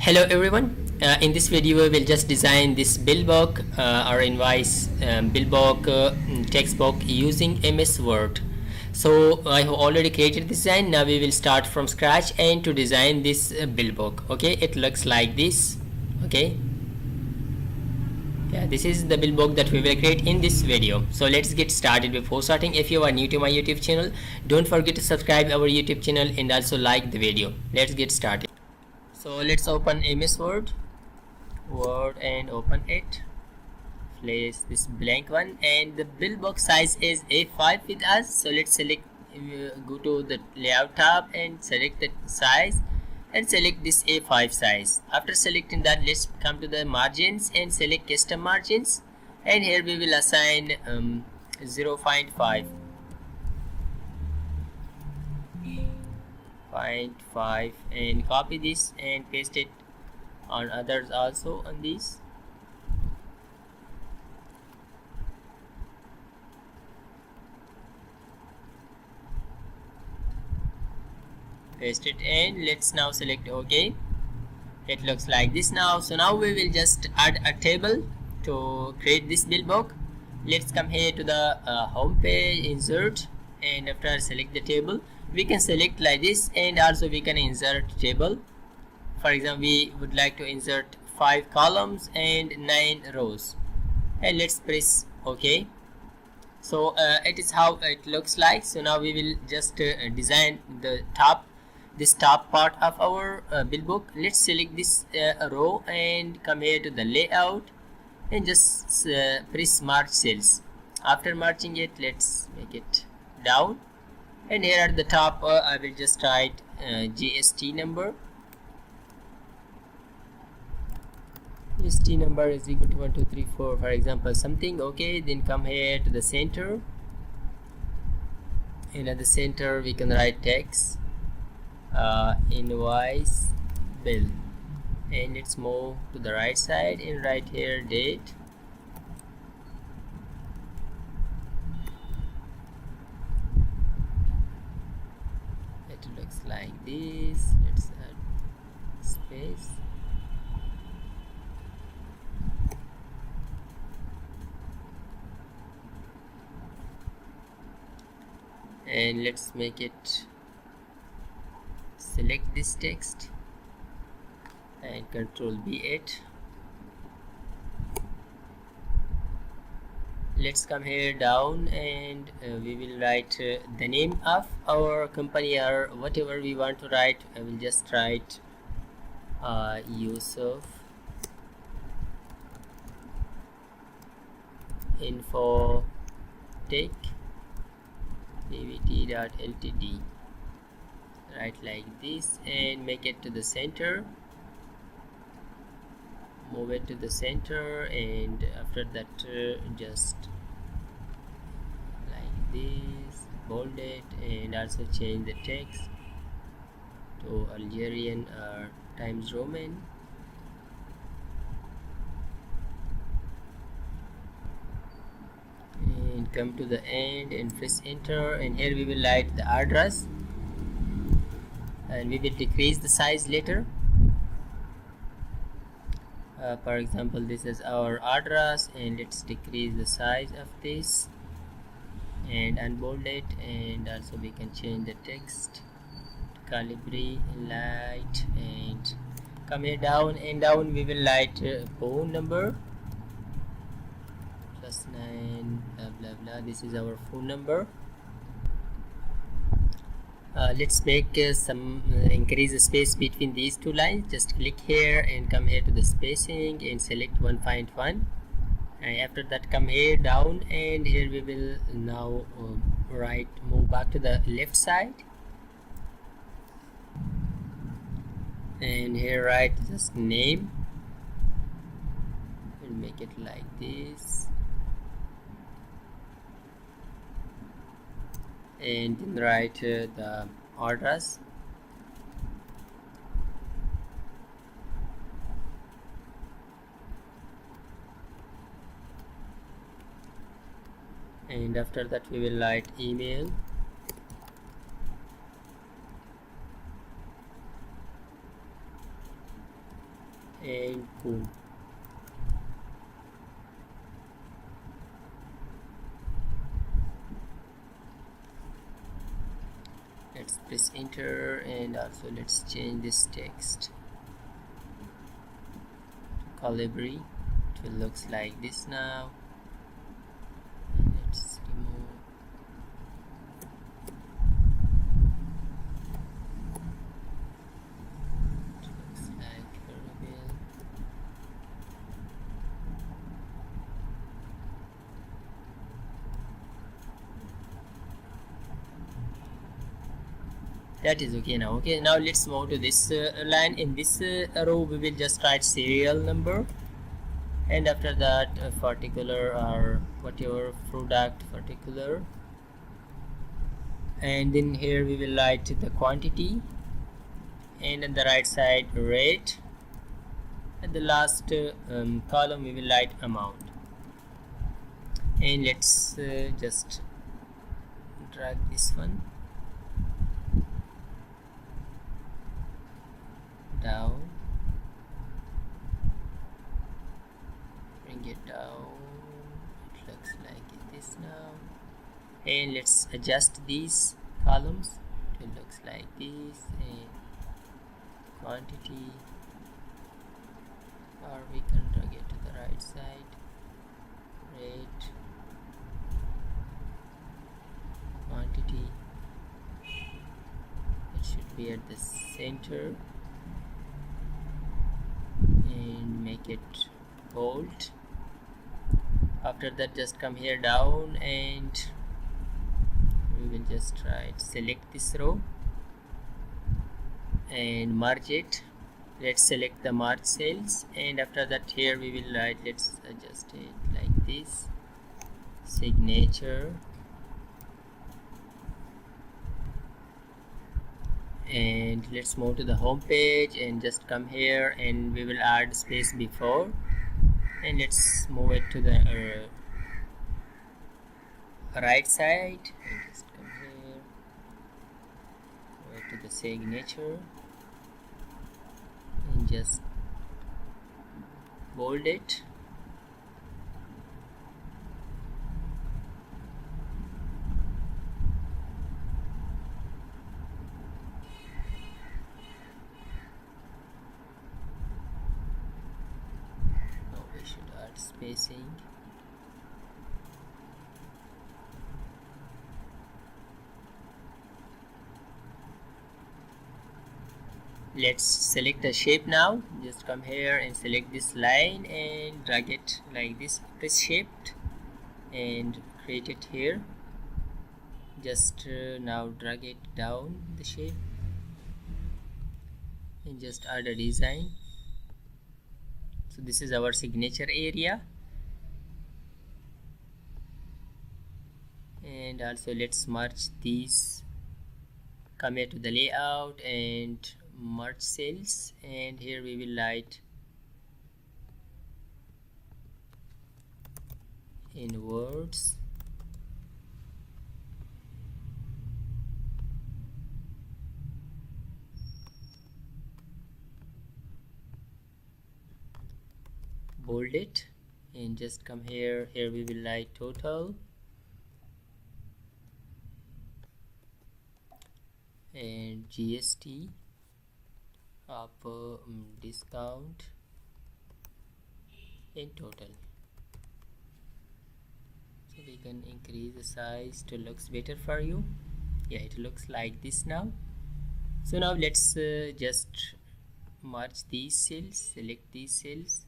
Hello everyone. In this video we will just design this bill book or invoice bill book text book using MS Word. So I have already created this design. Now we will start from scratch and to design this bill book. Okay, it looks like this. Okay, yeah, this is the bill book that we will create in this video. So let's get started. Before starting, if you are new to my YouTube channel, don't forget to subscribe our YouTube channel and also like the video. Let's get started. So let's open MS Word and open it. Place this blank one, and the bill box size is A5 with us. So let's select, go to the layout tab and select the size and select this A5 size. After selecting that, let's come to the margins and select custom margins, and here we will assign 0.5 and copy this and paste it on others also on these. Paste it and let's now select OK. It looks like this now. So now we will just add a table to create this bill book. Let's come here to the home page, insert, and after select the table, we can select like this, and also we can insert table. For example, we would like to insert 5 columns and 9 rows, and let's press OK. So it is how it looks like. So now we will just design the top part of our bill book. Let's select this row and come here to the layout and just press march cells. After marching it, let's make it down, and here at the top I will just write GST number. GST number is equal to 1 2 3 4, for example, something. Okay, then come here to the center, and at the center we can write text invoice bill, and let's move to the right side and write here date. It looks like this. Let's add space. And let's make it, select this text and Control B8. Let's come here down and we will write the name of our company or whatever we want to write. I will just write Yusuf Infotech Ltd. Write like this and make it to the center. Move it to the center, and after that just like this, bold it, and also change the text to Algerian or Times Roman. And come to the end and press enter, and here we will write the address, and we will decrease the size later. For example, this is our address, and let's decrease the size of this and unbold it, and also we can change the text to Calibri light, and come here down, and down we will write phone number +9 blah blah blah. This is our phone number. Let's make increase the space between these two lines. Just click here and come here to the spacing and select 1.1, and after that come here down, and here we will now move back to the left side, and here write just name and make it like this, and then write the address, and after that we will write email, and boom. Let's press enter, and also let's change this text to Calibri. It will looks like this now. And let's remove. It looks like variable. That is okay now. Okay, now let's move to this line. In this row we will just write serial number, and after that particular or whatever product particular, and then here we will write the quantity, and on the right side rate. At the last column we will write amount, and let's just drag this one down, bring it down. It looks like this now, and let's adjust these columns. It looks like this, and quantity, or we can drag it to the right side, rate, quantity. It should be at the center, and make it bold. After that just come here down, and we will just select this row and merge it. Let's select the merge cells, and after that here we will write, let's adjust it like this, signature, and let's move to the home page and just come here, and we will add space before, and let's move it to the right side, and just come here, move it to the signature, and just bold it. Now we should add spacing. Let's select the shape now. Just come here and select this line and drag it like this. Press shift and create it here. Just now drag it down the shape and just add a design. So this is our signature area, and also let's merge these. Come here to the layout and merge cells, and here we will write in words, bold it, and just come here, we will write total, and GST of discount in total. So we can increase the size to looks better for you. Yeah, it looks like this now. So now let's just merge these cells, select these cells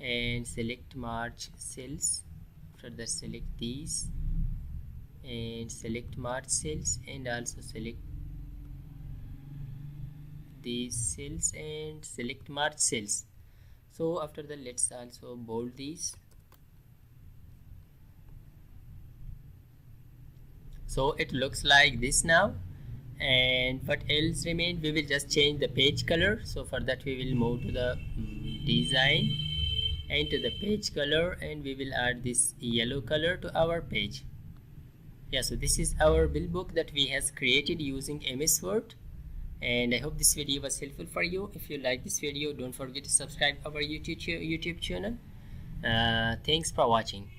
and select merge cells. After that select these and select merge cells, and also select these cells and select merge cells. So after that let's also bold these. So it looks like this now, and what else remained, we will just change the page color. So for that we will move to the design and to the page color, and we will add this yellow color to our page. Yeah, so this is our bill book that we has created using MS Word. and I hope this video was helpful for you. If you like this video, don't forget to subscribe our YouTube channel. Thanks for watching.